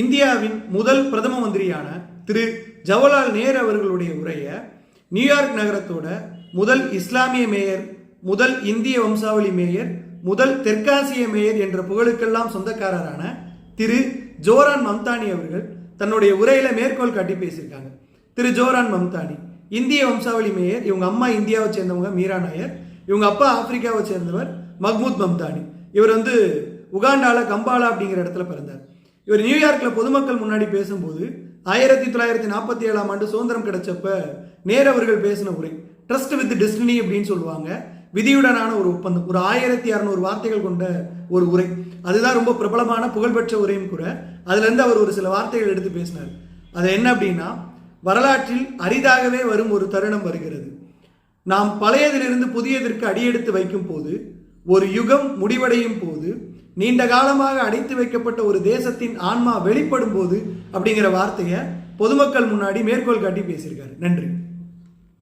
இந்தியாவின் முதல் பிரதம மந்திரியான திரு ஜவஹர்லால் நேரு அவர்களுடைய உரையை நியூயார்க் நகரத்தோட முதல் இஸ்லாமிய மேயர், முதல் இந்திய வம்சாவளி மேயர், முதல் தெற்காசிய மேயர் என்ற புகழுக்கெல்லாம் சொந்தக்காரரான திரு ஜோரான் மம்தானி அவர்கள் தன்னுடைய உரையில மேற்கோள் காட்டி பேசியிருக்காங்க. திரு ஜோரான் மம்தானி இந்திய வம்சாவளி மேயர். இவங்க அம்மா இந்தியாவை சேர்ந்தவங்க மீரா நாயர். இவங்க அப்பா ஆப்பிரிக்காவை சேர்ந்தவர் மஹ்மூத் மம்தானி. இவர் உகாண்டால கம்பாலா அப்படிங்கிற இடத்துல பிறந்தார். இவர் நியூயார்க்ல பொதுமக்கள் முன்னாடி பேசும்போது 1947ஆம் ஆண்டு சுதந்திரம் கிடைச்சப்ப நேரு அவர்கள் பேசின உரை ட்ரஸ்ட் வித் டெஸ்டினி அப்படின்னு சொல்லுவாங்க. விதியுடனான ஒரு ஒப்பந்தம். ஒரு 1600 வார்த்தைகள் கொண்ட ஒரு உரை. அதுதான் ரொம்ப பிரபலமான புகழ்பெற்ற உரையும் கூட. அதுல இருந்து அவர் ஒரு சில வார்த்தைகள் எடுத்து பேசினார். அது என்ன அப்படின்னா, வரலாற்றில் அரிதாகவே வரும் ஒரு தருணம் வருகிறது. நாம் பழையதிலிருந்து புதியதற்கு அடியெடுத்து வைக்கும் போது, ஒரு யுகம் முடிவடையும் போது, நீண்ட காலமாக அடைத்து வைக்கப்பட்ட ஒரு தேசத்தின் ஆன்மா வெளிப்படும் போது அப்படிங்கிற வார்த்தையை பொதுமக்கள் முன்னாடி மேற்கோள் காட்டி பேசியிருக்காரு. நன்றி.